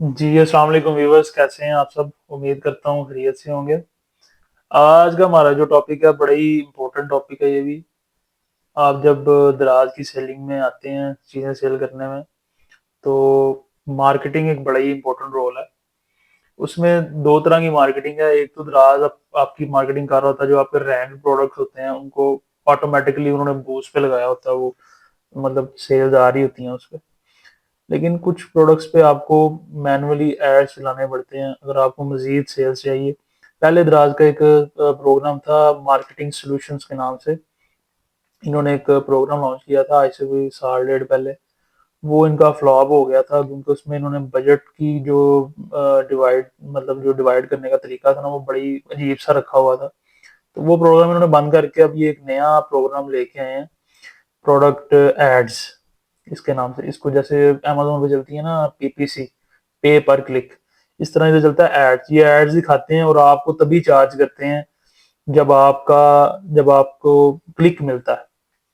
जी, अस्सलाम वालेकुम व्यूअर्स, कैसे हैं आप सब? उम्मीद करता हूँ खैरियत से होंगे। आज का हमारा जो टॉपिक है बड़ा ही इम्पोर्टेंट टॉपिक है ये भी। आप जब दराज की सेलिंग में आते हैं, चीज़ें सेल करने में, तो मार्केटिंग एक बड़ा ही इम्पोर्टेंट रोल है। उसमें 2 तरह की मार्केटिंग है। एक तो दराज आपकी मार्केटिंग कर रहा होता है, जो आपके रैंक प्रोडक्ट्स होते हैं उनको ऑटोमैटिकली उन्होंने बूस्ट पे लगाया होता है, वो मतलब सेल्स आ रही होती हैं उसपे। लेकिन कुछ प्रोडक्ट्स पे आपको मैनुअली एड्स चलाने पड़ते हैं अगर आपको मजीद सेल्स चाहिए। पहले दराज का एक प्रोग्राम था मार्केटिंग सॉल्यूशंस के नाम से। इन्होंने एक प्रोग्राम लॉन्च किया था आज से कोई साल डेढ़ पहले। वो इनका फ्लॉप हो गया था क्योंकि उसमें इन्होंने बजट की जो डिवाइड मतलब जो डिवाइड करने का तरीका था ना, वो बड़ी अजीब सा रखा हुआ था। तो वो प्रोग्राम इन्होंने बंद करके अब ये एक नया प्रोग्राम लेके आए हैं, प्रोडक्ट एड्स इसके नाम से। इसको जैसे अमेज़न पे चलती है ना पीपीसी, पे पर क्लिक, इस तरह से चलता है एड्स। ये एड्स दिखाते हैं और आपको तभी चार्ज करते हैं जब आपको क्लिक मिलता है।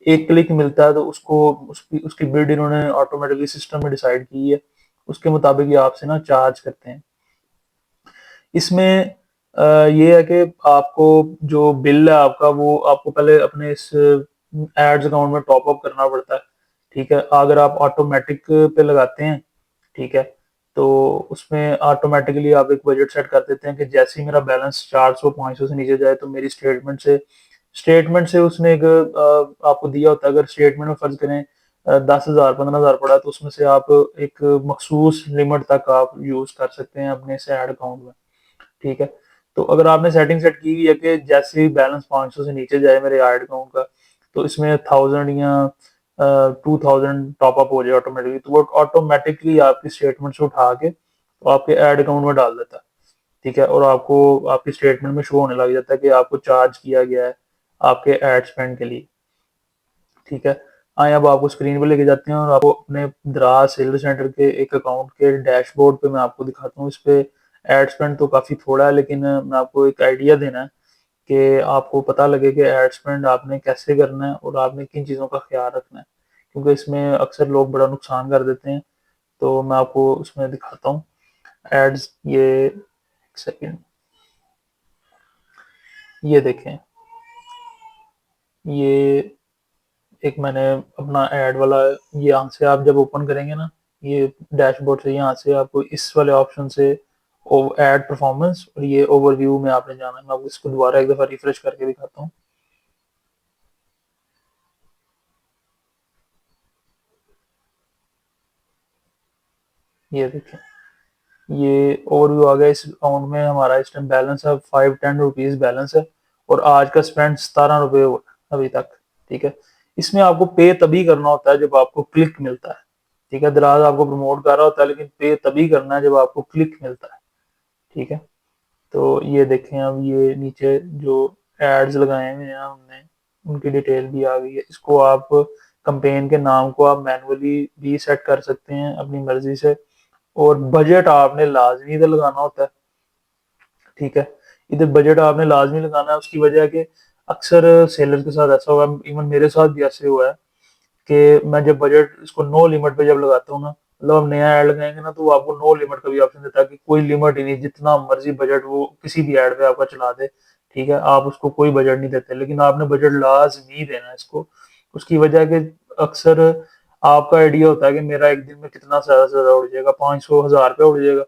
एक क्लिक मिलता है तो उसको उसकी उसकी बिड इन्होंने ऑटोमेटिकली सिस्टम में डिसाइड की है। उसके मुताबिक ये आपसे ना चार्ज करते हैं। इसमें ये है कि आपको जो बिल है आपका, वो आपको पहले अपने इस एड्स अकाउंट में टॉप अप करना पड़ता है। ठीक है, अगर आप ऑटोमेटिक पे लगाते हैं, ठीक है, तो उसमें ऑटोमेटिकली आप एक बजट सेट कर देते हैं कि जैसे ही मेरा बैलेंस 400-500 से नीचे जाए तो मेरी स्टेटमेंट से उसने एक आपको दिया होता है। अगर स्टेटमेंट में फर्ज करें 10,000 15,000 पड़ा है, तो उसमें से आप एक मखसूस लिमिट तक आप यूज कर सकते हैं अपने इस एड अकाउंट में। ठीक है, तो अगर आपने सेटिंग सेट की हुई है कि जैसे ही बैलेंस 500 से नीचे जाए मेरे एड अकाउंट का, तो इसमें 1000 या 2000 टॉप अप हो जाए ऑटोमेटिकली, तो वो ऑटोमेटिकली आपकी स्टेटमेंट से उठा के तो आपके एड अकाउंट में डाल देता है। ठीक है, और आपको आपकी स्टेटमेंट में शो होने लग जाता है कि आपको चार्ज किया गया है आपके एड स्पेंड के लिए। ठीक है, आए अब आपको स्क्रीन पे लेके जाते हैं और आपको अपने दराज सेलर सेंटर के एक अकाउंट के डैशबोर्ड पे मैं आपको दिखाता हूँ। इस पे एड स्पेंड तो काफ़ी थोड़ा है, लेकिन मैं आपको एक आइडिया देना है कि आपको पता लगे कि एड स्पेंड आपने कैसे करना है और आपने किन चीज़ों का ख्याल रखना है, क्योंकि इसमें अक्सर लोग बड़ा नुकसान कर देते हैं। तो मैं आपको उसमें दिखाता हूँ एड्स। ये एक सेकेंड, ये देखें, ये एक मैंने अपना ऐड वाला, यहाँ से आप जब ओपन करेंगे ना, ये डैशबोर्ड से, यहाँ से आपको इस वाले ऑप्शन से ऐड परफॉर्मेंस और ये ओवरव्यू में आपने जाना है। मैं आपको इसको दोबारा एक दफा रिफ्रेश करके दिखाता हूँ। ये देखें, ये ओवरव्यू आ गया। इस अकाउंट में हमारा इस टाइम बैलेंस है 510 रुपीज बैलेंस है, और आज का स्पेंड 17 रुपये हुआ है अभी तक। ठीक है, इसमें आपको पे तभी करना होता है जब आपको क्लिक मिलता है। ठीक है, दराज आपको प्रमोट कर रहा होता है, लेकिन पे तभी करना है जब आपको क्लिक मिलता है। ठीक है, तो ये देखें, अब ये नीचे जो एड्स लगाए हुए हैं हमने, उनकी डिटेल भी आ गई है। इसको आप कंपेन के नाम को आप मैनुअली भी सेट कर सकते हैं अपनी मर्जी से, और बजट आपने लाजमी इधर लगाना होता है। ठीक है, इधर बजट आपने लाजमी लगाना है। उसकी वजह है कि अक्सर सेलर के साथ ऐसा हुआ है, इवन मेरे साथ भी ऐसे हुआ है कि मैं जब बजट इसको नो लिमिट पे जब लगाता हूँ ना, मतलब हम नया ऐड लगाएंगे ना, तो वो आपको नो लिमिट का भी ऑप्शन देता है कि कोई लिमिट ही नहीं, जितना मर्जी बजट वो किसी भी ऐड पे आपका चला दे। ठीक है, आप उसको कोई बजट नहीं देते, लेकिन आपने बजट लाजमी देना है इसको। उसकी वजह है कि अक्सर आपका आइडिया होता है कि मेरा एक दिन में कितना ज्यादा से ज्यादा उड़ जाएगा, 500 1000 रुपया उड़ जाएगा।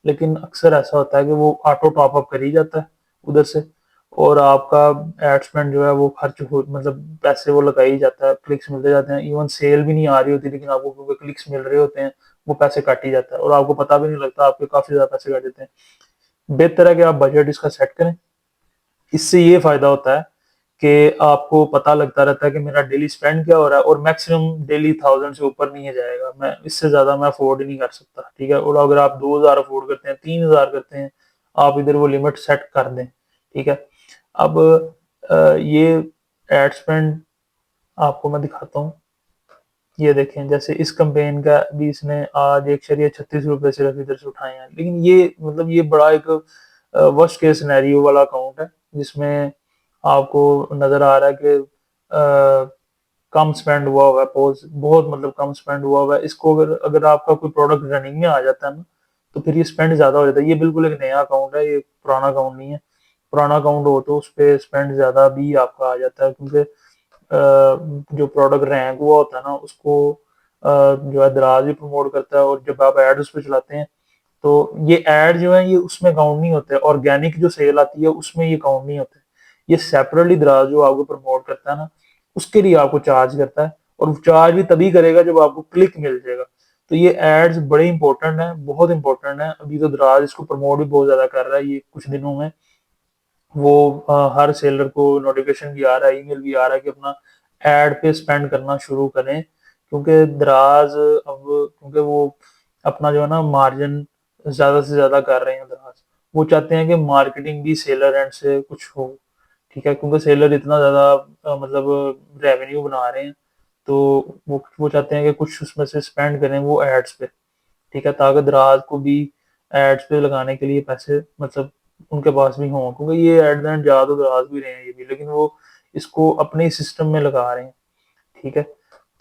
लेकिन अक्सर ऐसा होता है कि वो ऑटो टॉप अप कर ही जाता है उधर से, और आपका एड स्पेंड जो है वो खर्च हो, मतलब पैसे वो लगा ही जाता है, क्लिक्स मिलते जाते हैं। इवन सेल भी नहीं आ रही होती, लेकिन आपको क्योंकि क्लिक्स मिल रहे होते हैं, वो पैसे काट ही जाता है और आपको पता भी नहीं लगता, आपके काफी ज्यादा पैसे काट देते हैं। बेहतर है कि आप बजट इसका सेट करें। इससे ये फायदा होता है कि आपको पता लगता रहता है कि मेरा डेली स्पेंड क्या हो रहा है, और मैक्सिमम डेली 1000 से ऊपर नहीं जाएगा। मैं इससे ज्यादा मैं अफोर्ड ही नहीं कर सकता। ठीक है, और अगर आप 2000 अफोर्ड करते हैं, 3000 करते हैं, आप इधर वो लिमिट सेट कर दें। ठीक है, अब ये एड स्पेंड आपको मैं दिखाता हूँ। ये देखें, जैसे इस कैंपेन का भी इसने आज 1.36 रुपए सिर्फ इधर से उठाए हैं, लेकिन ये मतलब ये बड़ा एक वर्स्ट केस सिनेरियो वाला अकाउंट है, जिसमें आपको नजर आ रहा है कि कम स्पेंड हुआ हुआ है, बहुत बहुत मतलब कम स्पेंड हुआ हुआ है। इसको अगर अगर आपका कोई प्रोडक्ट रनिंग में आ जाता है ना, तो फिर ये स्पेंड ज़्यादा हो जाता है। ये बिल्कुल एक नया अकाउंट है, ये पुराना अकाउंट नहीं है। पुराना अकाउंट हो तो उस पे स्पेंड ज़्यादा भी आपका आ जाता है, क्योंकि जो प्रोडक्ट रैंक हुआ होता है ना उसको जो है दराज भी प्रमोट करता है, और जब आप एड उस पे चलाते हैं तो ये ऐड जो है ये उसमें काउंट नहीं होते, ऑर्गेनिक जो सेल आती है उसमें ये काउंट नहीं होते। ये सेपरेटली दराज जो आपको प्रमोट करता है ना उसके लिए आपको चार्ज करता है, और चार्ज भी तभी करेगा जब आपको क्लिक मिल जाएगा। तो ये एड्स बड़े इंपॉर्टेंट है, बहुत इंपॉर्टेंट है। अभी तो दराज इसको प्रमोट भी बहुत ज्यादा कर रहा है, ये कुछ दिनों में वो हर सेलर को नोटिफिकेशन भी आ रहा है, ईमेल भी आ रहा है कि अपना एड पे स्पेंड करना शुरू करें, क्योंकि दराज अब क्योंकि वो अपना जो है ना मार्जिन ज्यादा से ज्यादा कर रहे हैं दराज। वो चाहते हैं कि मार्केटिंग भी सेलर एंड से कुछ हो, ठीक है, क्योंकि सेलर इतना ज्यादा मतलब रेवेन्यू बना रहे हैं, तो वो चाहते हैं कि कुछ उसमें से स्पेंड करें वो एड्स पे, ठीक है, ताकि दराज को भी एड्स पे लगाने के लिए पैसे मतलब उनके पास भी हों, क्योंकि ये एड एंड जा तो दराज भी रहे हैं ये भी, लेकिन वो इसको अपने सिस्टम में लगा रहे हैं, ठीक है।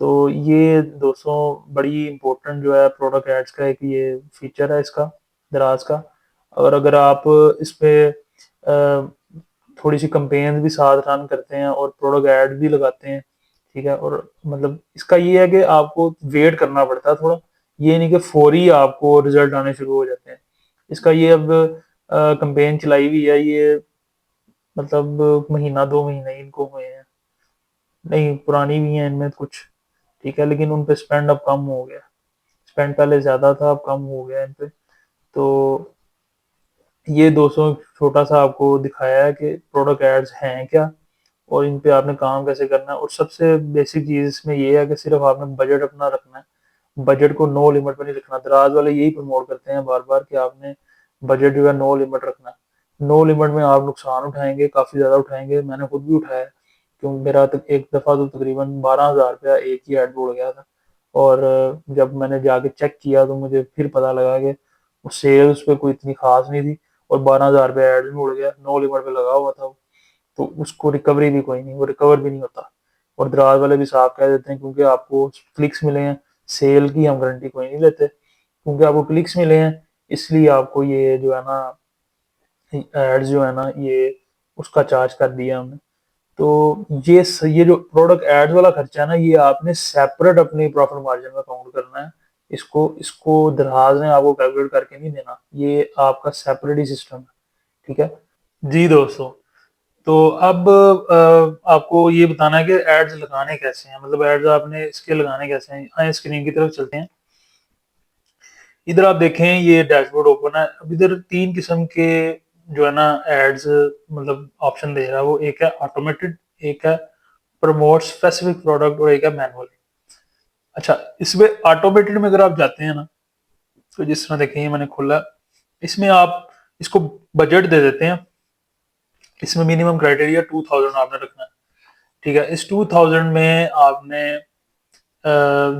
तो ये दोस्तों बड़ी इंपॉर्टेंट जो है प्रोडक्ट एड्स का एक ये फीचर है इसका, दराज का। और अगर आप इस पे थोड़ी सी कंपेन भी साथ रन करते हैं और प्रोडक्ट एड भी लगाते हैं, ठीक है, और मतलब इसका ये है कि आपको वेट करना पड़ता है थोड़ा, ये नहीं कि फौरी आपको रिजल्ट आने शुरू हो जाते हैं। इसका ये अब कंपेन चलाई हुई है ये, मतलब महीना 2 महीने इनको हुए हैं, नहीं पुरानी भी हैं इनमें कुछ, ठीक है, लेकिन उन पे स्पेंड अब कम हो गया। स्पेंड पहले ज्यादा था, अब कम हो गया इन पे। तो ये 200 छोटा सा आपको दिखाया है कि प्रोडक्ट एड्स हैं क्या, और इन पे आपने काम कैसे करना है। और सबसे बेसिक चीज इसमें ये है कि सिर्फ आपने बजट अपना रखना है, बजट को नो लिमिट में नहीं रखना। दराज वाले यही प्रमोट करते हैं बार बार कि आपने बजट जो है नो लिमिट रखना है। नो लिमिट में आप नुकसान उठाएंगे, काफी ज्यादा उठाएंगे, मैंने खुद भी उठाया है, क्योंकि मेरा तक एक दफा तो तकरीबन 12,000 रुपया एक ही एड उड़ गया था। और जब मैंने जाके चेक किया तो मुझे फिर पता लगा कि सेल उस पर कोई इतनी खास नहीं थी, और 12,000 रुपया एड में उड़ गया, नो लिमिट पे लगा हुआ था वो। तो उसको रिकवरी भी कोई नहीं, वो रिकवर भी नहीं होता। और दराज वाले भी साफ कह देते हैं क्योंकि आपको क्लिक्स मिले हैं, सेल की हम गारंटी कोई नहीं लेते, क्योंकि आपको क्लिक्स मिले हैं इसलिए आपको ये जो है ना एड्स जो है ना ये उसका चार्ज कर दिया हमने। तो ये जो प्रोडक्ट एड्स वाला खर्चा है ना ये आपने सेपरेट अपनी प्रॉफिट मार्जिन में काउंट करना है। इसको इसको दराज ने आपको कैलकुलेट करके नहीं देना, ये आपका सेपरेट ही सिस्टम है, ठीक है। जी दोस्तों, तो अब आपको ये बताना है कि एड्स लगाने कैसे हैं, मतलब एड्स आपने इसके लगाने कैसे हैं। आए स्क्रीन की तरफ चलते हैं। इधर आप देखें ये डैशबोर्ड ओपन है। अब इधर 3 किस्म के जो है ना एड्स मतलब ऑप्शन दे रहा है वो, एक है ऑटोमेटेड, एक है प्रमोट स्पेसिफिक प्रोडक्ट, और एक है मैनुअल। अच्छा, इसमें ऑटोमेटेड में अगर आप जाते हैं ना तो जिस तरह देखें ये मैंने खोला, इसमें आप इसको बजट दे देते हैं। इसमें मिनिमम क्राइटेरिया 2000 आपने रखना है, ठीक है। इस 2000 में आपने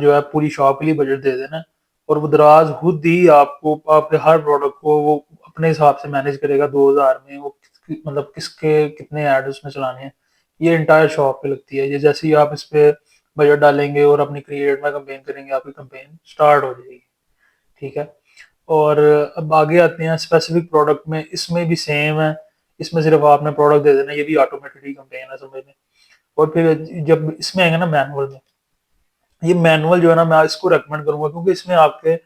जो है पूरी शॉप के लिए बजट दे देना है, और वो दराज खुद ही आपको आपके हर प्रोडक्ट को वो अपने हिसाब से मैनेज करेगा। 2000 में वो मतलब किसके कितने ऐड उसमें चलाने हैं, ये इंटायर शॉप पे लगती है। ये जैसे ही आप इस पे बजट डालेंगे और अपनी क्रिएट में कंपेन करेंगे, आपकी कंपेन स्टार्ट हो जाएगी, ठीक है। और अब आगे आते हैं स्पेसिफिक प्रोडक्ट में, इसमें भी सेम है। इसमें सिर्फ आपने प्रोडक्ट दे देना, ये भी ऑटोमेटेड ही कंपेन है समझ में। और फिर जब इसमें आएंगे ना मैनुअल में, ये मैनुअल जो है ना मैं इसको रेकमेंड करूंगा, क्योंकि इसमें आपके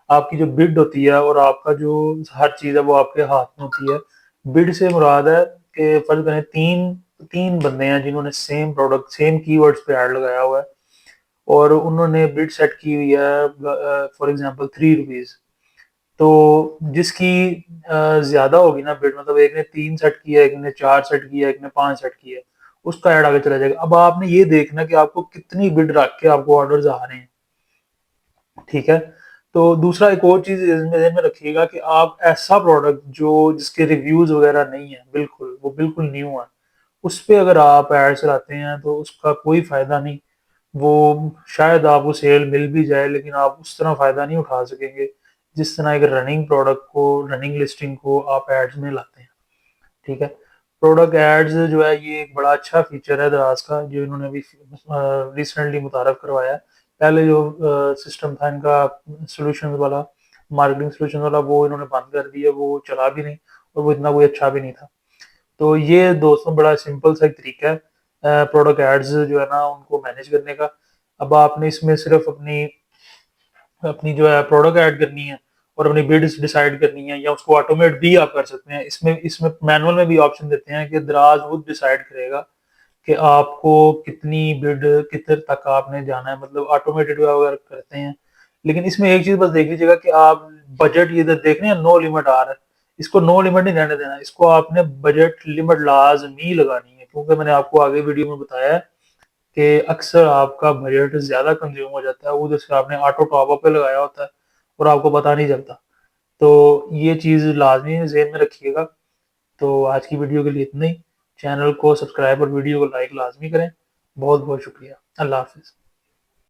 आपकी जो बिड होती है और आपका जो हर चीज है वो आपके हाथ में होती है। बिड से मुराद है कि फर्ज करें तीन तीन बंदे हैं जिन्होंने सेम प्रोडक्ट सेम कीवर्ड्स पे ऐड लगाया हुआ है, और उन्होंने बिड सेट की हुई है फॉर एग्जांपल 3 रुपीज। तो जिसकी ज्यादा होगी ना बिड, मतलब एक ने 3 सेट किया, एक ने 4 सेट किया, एक ने 5 सेट किया, उसका ऐड आगे चला जाएगा। अब आपने ये देखना कि आपको कितनी बिड रख के आपको ऑर्डर्स आ रहे हैं, ठीक है। तो दूसरा एक और चीज ध्यान में रखिएगा कि आप ऐसा प्रोडक्ट जो जिसके रिव्यूज वगैरह नहीं है, बिल्कुल वो बिल्कुल न्यू है, उस पे अगर आप ऐड चलाते हैं तो उसका कोई फायदा नहीं। वो शायद आपको सेल मिल भी जाए, लेकिन आप उस तरह फायदा नहीं उठा सकेंगे जिस तरह एक रनिंग प्रोडक्ट को, रनिंग लिस्टिंग को आप एड्स में लाते हैं, ठीक है। प्रोडक्ट एड्स जो है ये एक बड़ा अच्छा फीचर है दराज का, जो इन्होंने अभी रिसेंटली मुतारफ करवाया है। पहले जो सिस्टम था इनका सोल्यूशन वाला, मार्केटिंग सोल्यूशन वाला वो इन्होंने बंद कर दिया, वो चला भी नहीं और वो इतना कोई अच्छा भी नहीं था। तो ये दोस्तों बड़ा सिंपल सा एक तरीका है प्रोडक्ट एड्स जो है ना उनको मैनेज करने का। अब आपने इसमें सिर्फ अपनी अपनी जो है प्रोडक्ट ऐड करनी है और अपनी बिड्स डिसाइड करनी है, या उसको ऑटोमेट भी आप कर सकते हैं। इसमें इसमें मैनुअल में भी ऑप्शन देते हैं कि दराज खुद डिसाइड करेगा कि आपको कितनी बिड कितने तक आपने जाना है, मतलब ऑटोमेटेड वगैरह करते हैं। लेकिन इसमें एक चीज बस देख लीजिएगा कि आप बजट ये देख रहे हैं नो लिमिट आ रहा है, इसको नो लिमिट नहीं रहने देना, इसको आपने बजट लिमिट लाजमी लगानी है, क्योंकि मैंने आपको आगे वीडियो में बताया है कि अक्सर आपका बजट ज़्यादा कंज्यूम हो जाता है, उधर से आपने ऑटो टॉप अप पे लगाया होता है और आपको पता नहीं चलता। तो ये चीज़ लाजमी ज़हन में रखिएगा। तो आज की वीडियो के लिए इतना ही। चैनल को सब्सक्राइब और वीडियो को लाइक लाजमी करें। बहुत बहुत शुक्रिया। अल्लाह हाफिज़।